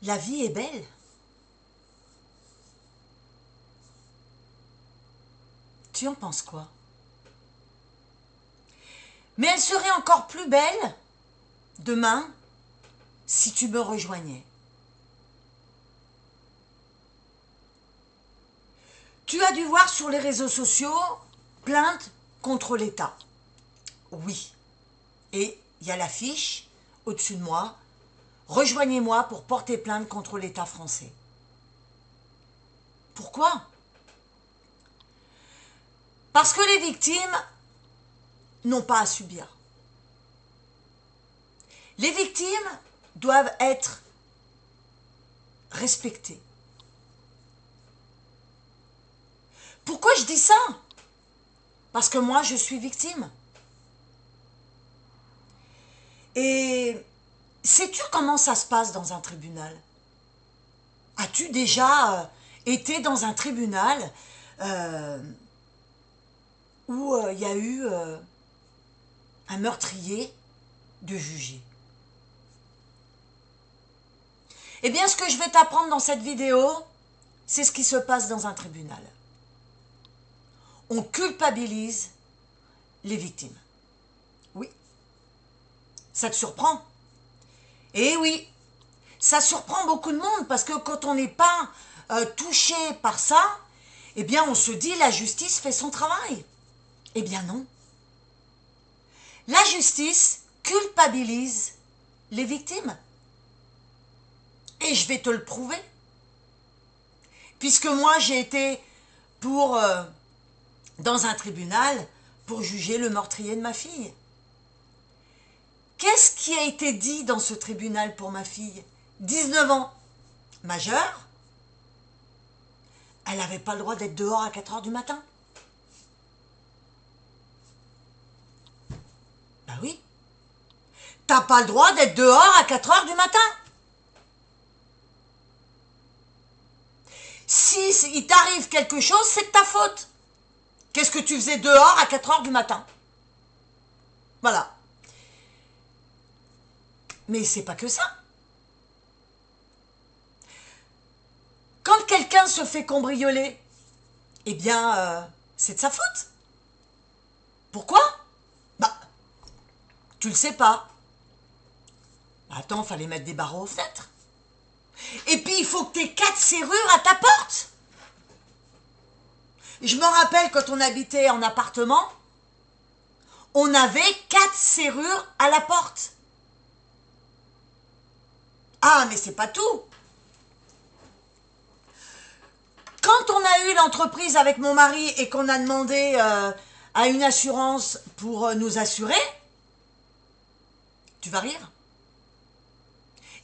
La vie est belle. Tu en penses quoi? Mais elle serait encore plus belle demain si tu me rejoignais. Tu as dû voir sur les réseaux sociaux plainte contre l'État. Oui. Et il y a l'affiche au-dessus de moi. Rejoignez-moi pour porter plainte contre l'État français. Pourquoi? Parce que les victimes n'ont pas à subir. Les victimes doivent être respectées. Pourquoi je dis ça? Parce que moi, je suis victime. Et sais-tu comment ça se passe dans un tribunal? As-tu déjà été dans un tribunal où il y a eu un meurtrier de jugé? Eh bien, ce que je vais t'apprendre dans cette vidéo, c'est ce qui se passe dans un tribunal. On culpabilise les victimes. Oui. Ça te surprend? Eh oui, ça surprend beaucoup de monde parce que quand on n'est pas touché par ça, eh bien on se dit la justice fait son travail. Eh bien non. La justice culpabilise les victimes. Et je vais te le prouver. Puisque moi j'ai été dans un tribunal pour juger le meurtrier de ma fille. Qu'est-ce qui a été dit dans ce tribunal pour ma fille? 19 ans, majeure. Elle n'avait pas le droit d'être dehors à 4 heures du matin. Ben oui. T'as pas le droit d'être dehors à 4 heures du matin. Si il t'arrive quelque chose, c'est de ta faute. Qu'est-ce que tu faisais dehors à 4 heures du matin? Voilà. Mais c'est pas que ça. Quand quelqu'un se fait cambrioler, eh bien, c'est de sa faute. Pourquoi? Bah, tu le sais pas. Attends, fallait mettre des barreaux aux fenêtres. Et puis, il faut que tu aies 4 serrures à ta porte. Je me rappelle quand on habitait en appartement, on avait 4 serrures à la porte. Ah, mais c'est pas tout. Quand on a eu l'entreprise avec mon mari et qu'on a demandé à une assurance pour nous assurer, tu vas rire,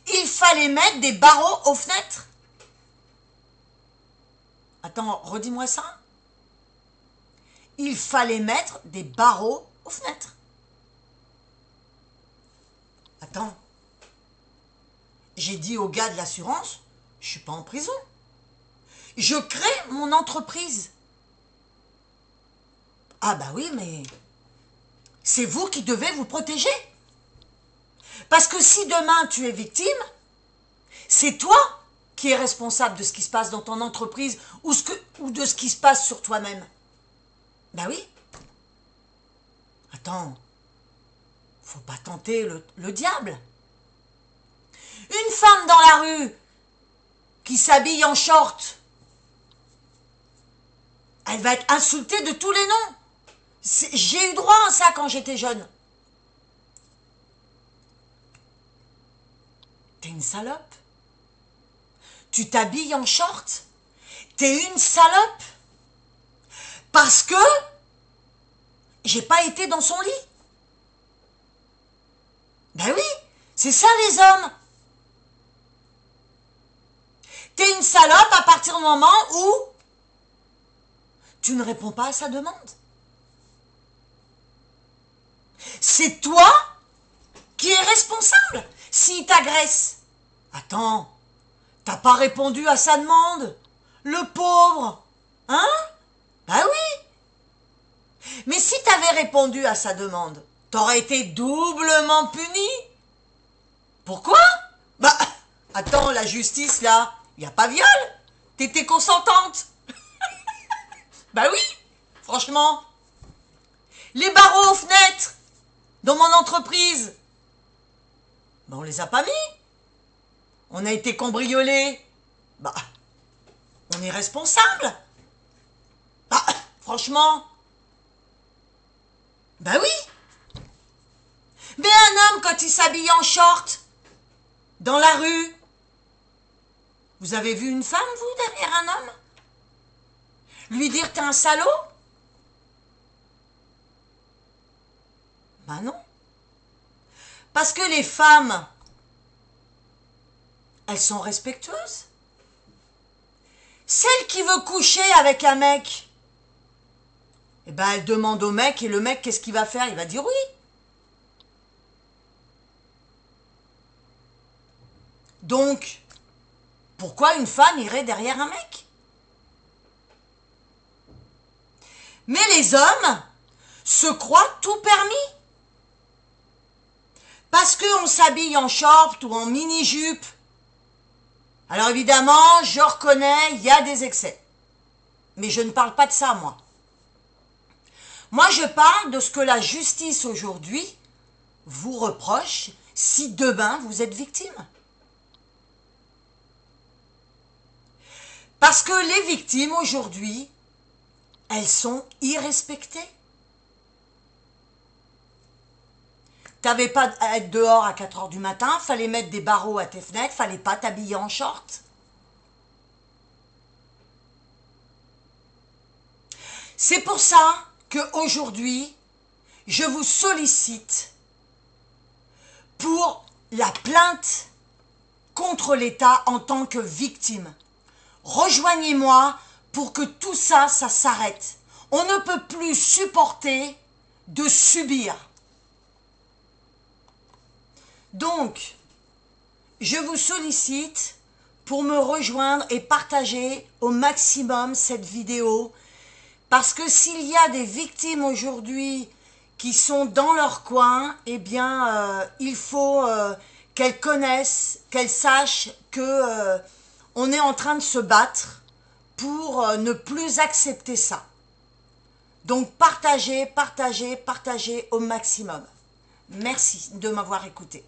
il fallait mettre des barreaux aux fenêtres. Attends, redis-moi ça. Il fallait mettre des barreaux aux fenêtres. Attends. J'ai dit au gars de l'assurance, je suis pas en prison. Je crée mon entreprise. Ah bah oui, mais c'est vous qui devez vous protéger. Parce que si demain tu es victime, c'est toi qui es responsable de ce qui se passe dans ton entreprise ou de ce qui se passe sur toi-même. Bah oui. Attends, faut pas tenter le diable. Une femme dans la rue qui s'habille en short, elle va être insultée de tous les noms. J'ai eu droit à ça quand j'étais jeune. T'es une salope. Tu t'habilles en short. T'es une salope. Parce que j'ai pas été dans son lit. Ben oui, c'est ça les hommes. T'es une salope à partir du moment où tu ne réponds pas à sa demande. C'est toi qui es responsable s'il t'agresse. Attends, t'as pas répondu à sa demande, le pauvre, hein? Bah oui. Mais si t'avais répondu à sa demande, t'aurais été doublement puni. Pourquoi? Bah, Attends, la justice, là, il n'y a pas viol. T'étais consentante. Bah oui, franchement. Les barreaux aux fenêtres dans mon entreprise, bah on les a pas mis. On a été cambriolés. Bah, on est responsable. Bah, franchement. Bah oui. Mais un homme, quand il s'habille en short, dans la rue, vous avez vu une femme, vous, derrière un homme? Lui dire t'es un salaud? Ben non. Parce que les femmes, elles sont respectueuses. Celle qui veut coucher avec un mec, eh ben elle demande au mec, et le mec, qu'est-ce qu'il va faire? Il va dire oui. Donc, pourquoi une femme irait derrière un mec? Mais les hommes se croient tout permis. Parce qu'on s'habille en short ou en mini-jupe. Alors évidemment, je reconnais, il y a des excès. Mais je ne parle pas de ça, moi. Moi, je parle de ce que la justice aujourd'hui vous reproche si demain vous êtes victime. Parce que les victimes aujourd'hui, elles sont irrespectées. T'avais pas à être dehors à 4 heures du matin, fallait mettre des barreaux à tes fenêtres, fallait pas t'habiller en short. C'est pour ça qu'aujourd'hui, je vous sollicite pour la plainte contre l'État en tant que victime. Rejoignez-moi pour que tout ça, ça s'arrête. On ne peut plus supporter de subir. Donc, je vous sollicite pour me rejoindre et partager au maximum cette vidéo, parce que s'il y a des victimes aujourd'hui qui sont dans leur coin, eh bien, il faut qu'elles connaissent, qu'elles sachent que on est en train de se battre pour ne plus accepter ça. Donc, partagez, partagez, partagez au maximum. Merci de m'avoir écouté.